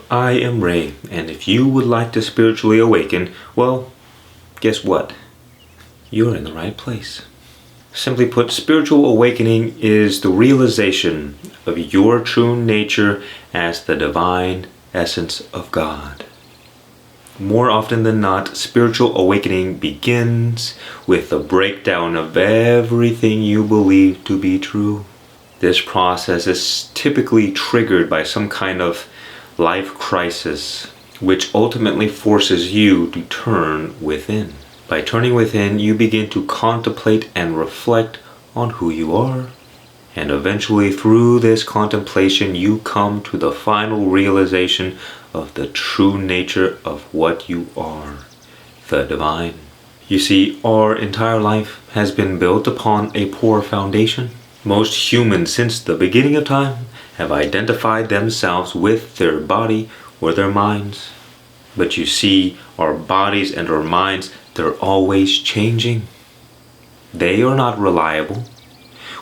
I am Ray, and if you would like to spiritually awaken, well, guess what? You're in the right place. Simply put, spiritual awakening is the realization of your true nature as the divine essence of God. More often than not, spiritual awakening begins with the breakdown of everything you believe to be true. This process is typically triggered by some kind of life crisis, which ultimately forces you to turn within. By turning within, you begin to contemplate and reflect on who you are. And eventually, through this contemplation, you come to the final realization of the true nature of what you are, the divine. You see, our entire life has been built upon a poor foundation. Most humans, since the beginning of time, have identified themselves with their body or their minds. But you see, our bodies and our minds, they're always changing. They are not reliable.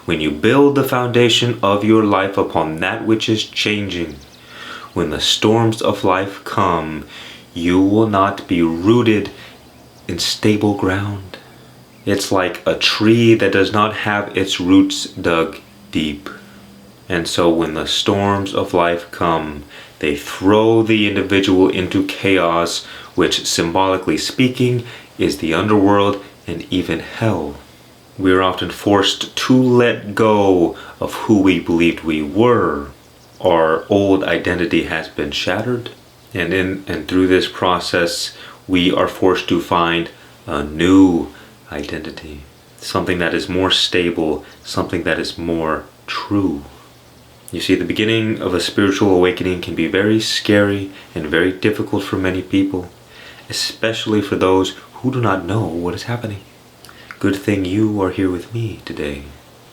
When you build the foundation of your life upon that which is changing, when the storms of life come, you will not be rooted in stable ground. It's like a tree that does not have its roots dug deep. And so when the storms of life come, they throw the individual into chaos, which, symbolically speaking, is the underworld and even hell. We are often forced to let go of who we believed we were. Our old identity has been shattered, and through this process, we are forced to find a new identity, something that is more stable, something that is more true. You see, the beginning of a spiritual awakening can be very scary and very difficult for many people, especially for those who do not know what is happening. Good thing you are here with me today.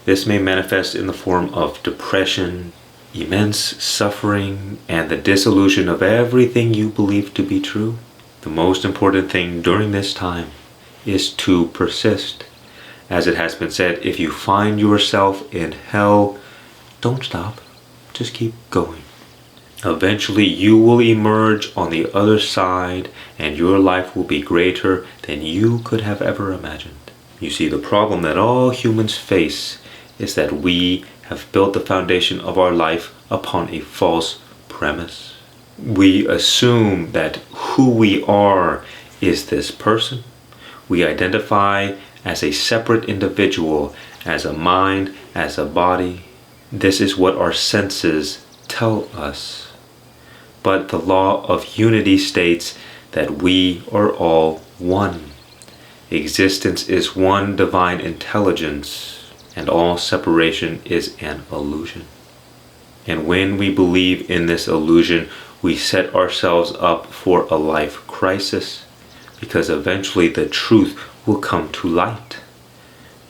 This may manifest in the form of depression, immense suffering, and the disillusion of everything you believe to be true. The most important thing during this time is to persist. As it has been said, if you find yourself in hell, don't stop. Just keep going. Eventually you will emerge on the other side, and your life will be greater than you could have ever imagined. You see, the problem that all humans face is that we have built the foundation of our life upon a false premise. We assume that who we are is this person. We identify as a separate individual, as a mind, as a body. This is what our senses tell us. But the law of unity states that we are all one. Existence is one divine intelligence, and all separation is an illusion. And when we believe in this illusion, we set ourselves up for a life crisis, because eventually the truth will come to light.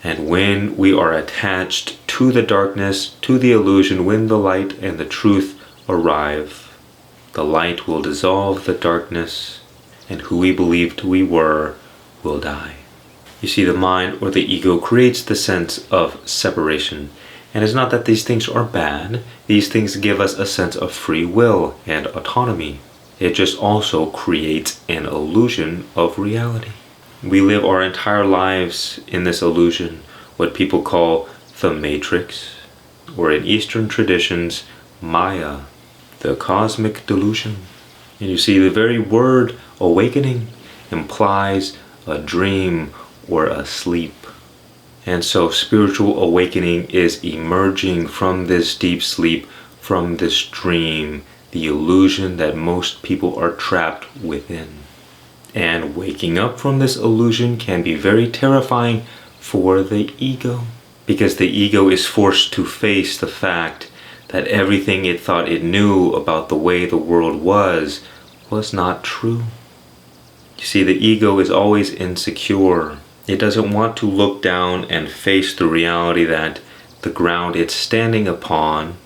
And when we are attached to the darkness, to the illusion, when the light and the truth arrive, the light will dissolve the darkness, and who we believed we were will die. You see, the mind or the ego creates the sense of separation. And it's not that these things are bad. These things give us a sense of free will and autonomy. It just also creates an illusion of reality. We live our entire lives in this illusion, what people call the Matrix, or in Eastern traditions, Maya, the cosmic delusion. And you see, the very word awakening implies a dream or a sleep. And so spiritual awakening is emerging from this deep sleep, from this dream, the illusion that most people are trapped within. And waking up from this illusion can be very terrifying for the ego, because the ego is forced to face the fact that everything it thought it knew about the way the world was not true. You see, the ego is always insecure. It doesn't want to look down and face the reality that the ground it's standing upon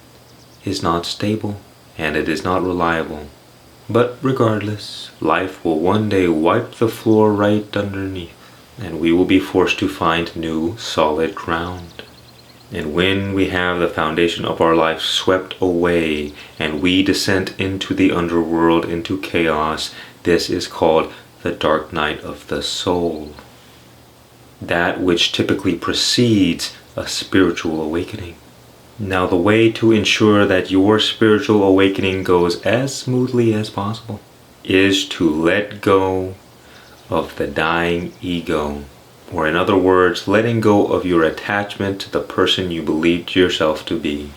is not stable and it is not reliable. But regardless, life will one day wipe the floor right underneath, and we will be forced to find new solid ground. And when we have the foundation of our life swept away and we descend into the underworld, into chaos, this is called the dark night of the soul. That which typically precedes a spiritual awakening. Now, the way to ensure that your spiritual awakening goes as smoothly as possible is to let go of the dying ego. Or in other words, letting go of your attachment to the person you believed yourself to be.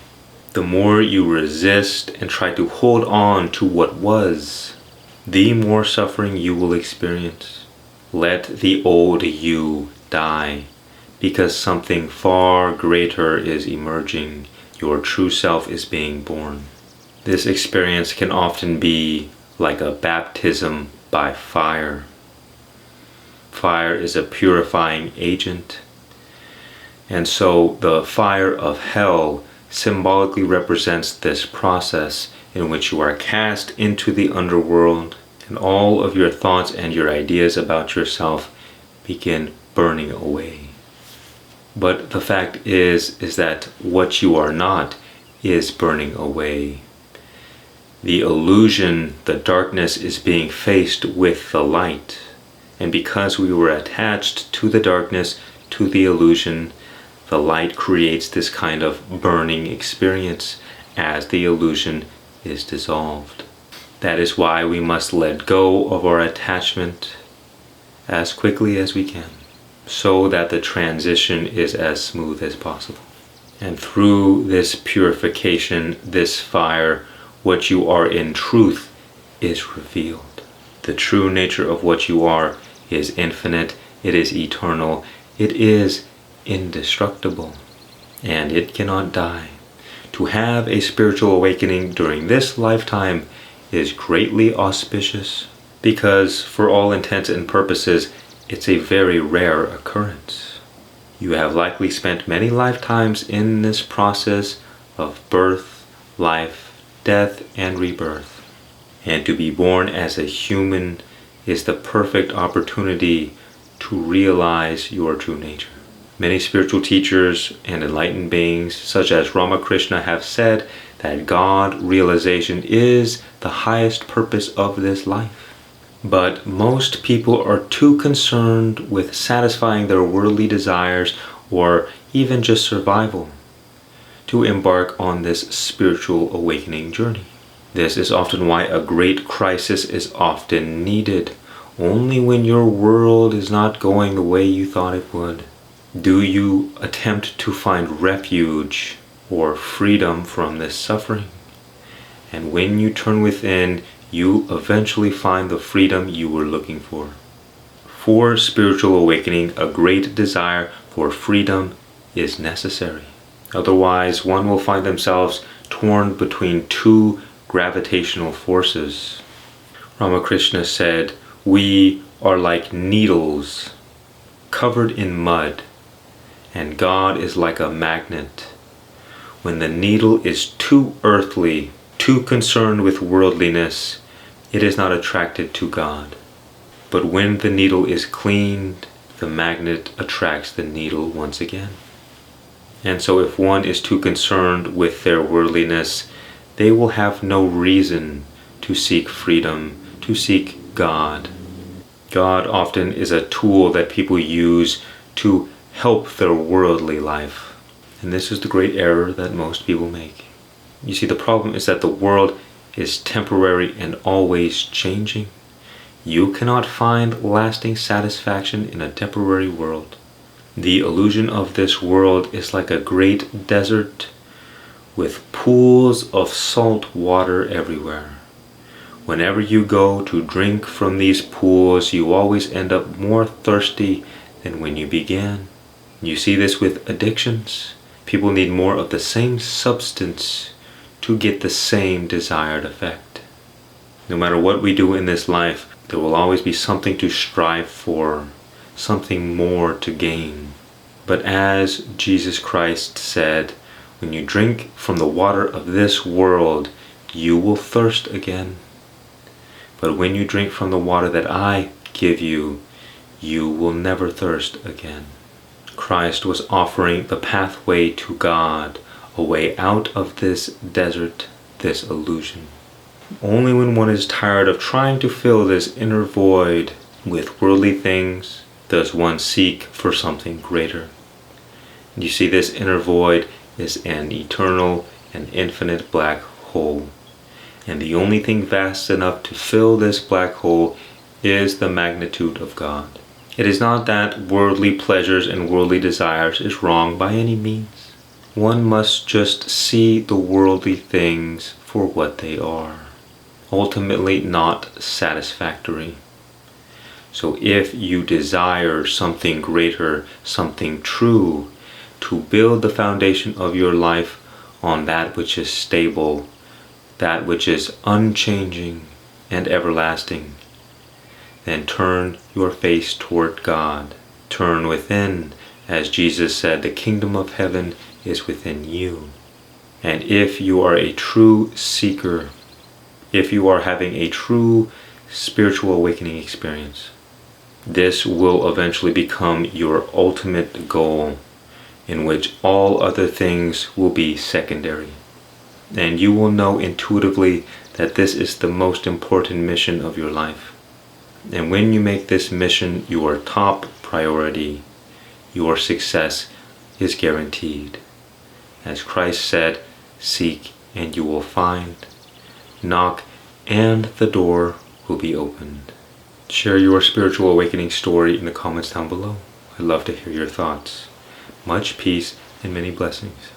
The more you resist and try to hold on to what was, the more suffering you will experience. Let the old you die, because something far greater is emerging. Your true self is being born. This experience can often be like a baptism by fire. Fire is a purifying agent, and so the fire of hell symbolically represents this process in which you are cast into the underworld and all of your thoughts and your ideas about yourself begin burning away. But the fact is that what you are not is burning away. The illusion, the darkness, is being faced with the light. And because we were attached to the darkness, to the illusion, the light creates this kind of burning experience as the illusion is dissolved. That is why we must let go of our attachment as quickly as we can, so that the transition is as smooth as possible. And through this purification, this fire, what you are in truth is revealed. The true nature of what you are is infinite, it is eternal, it is indestructible, and it cannot die. To have a spiritual awakening during this lifetime is greatly auspicious, because for all intents and purposes, it's a very rare occurrence. You have likely spent many lifetimes in this process of birth, life, death, and rebirth. And to be born as a human is the perfect opportunity to realize your true nature. Many spiritual teachers and enlightened beings, such as Ramakrishna, have said that God realization is the highest purpose of this life. But most people are too concerned with satisfying their worldly desires or even just survival to embark on this spiritual awakening journey. This is often why a great crisis is often needed. Only when your world is not going the way you thought it would do you attempt to find refuge or freedom from this suffering. And when you turn within, you eventually find the freedom you were looking for. For spiritual awakening, a great desire for freedom is necessary. Otherwise, one will find themselves torn between two gravitational forces. Ramakrishna said, "We are like needles covered in mud, and God is like a magnet. When the needle is too earthly, too concerned with worldliness, it is not attracted to God. But when the needle is cleaned, the magnet attracts the needle once again." And so if one is too concerned with their worldliness, they will have no reason to seek freedom, to seek God. God often is a tool that people use to help their worldly life. And this is the great error that most people make. You see, the problem is that the world is temporary and always changing. You cannot find lasting satisfaction in a temporary world. The illusion of this world is like a great desert with pools of salt water everywhere. Whenever you go to drink from these pools, you always end up more thirsty than when you began. You see this with addictions. People need more of the same substance to get the same desired effect. No matter what we do in this life, there will always be something to strive for, something more to gain. But as Jesus Christ said, when you drink from the water of this world, you will thirst again. But when you drink from the water that I give you, you will never thirst again. Christ was offering the pathway to God, a way out of this desert, this illusion. Only when one is tired of trying to fill this inner void with worldly things does one seek for something greater. And you see, this inner void is an eternal and infinite black hole. And the only thing vast enough to fill this black hole is the magnitude of God. It is not that worldly pleasures and worldly desires is wrong by any means. One must just see the worldly things for what they are, ultimately not satisfactory. So if you desire something greater, something true, to build the foundation of your life on that which is stable, that which is unchanging and everlasting, then turn your face toward God. Turn within. As Jesus said, the kingdom of heaven is within you. And if you are a true seeker, if you are having a true spiritual awakening experience, this will eventually become your ultimate goal, in which all other things will be secondary. And you will know intuitively that this is the most important mission of your life. And when you make this mission your top priority, your success is guaranteed. As Christ said, seek and you will find. Knock and the door will be opened. Share your spiritual awakening story in the comments down below. I'd love to hear your thoughts. Much peace and many blessings.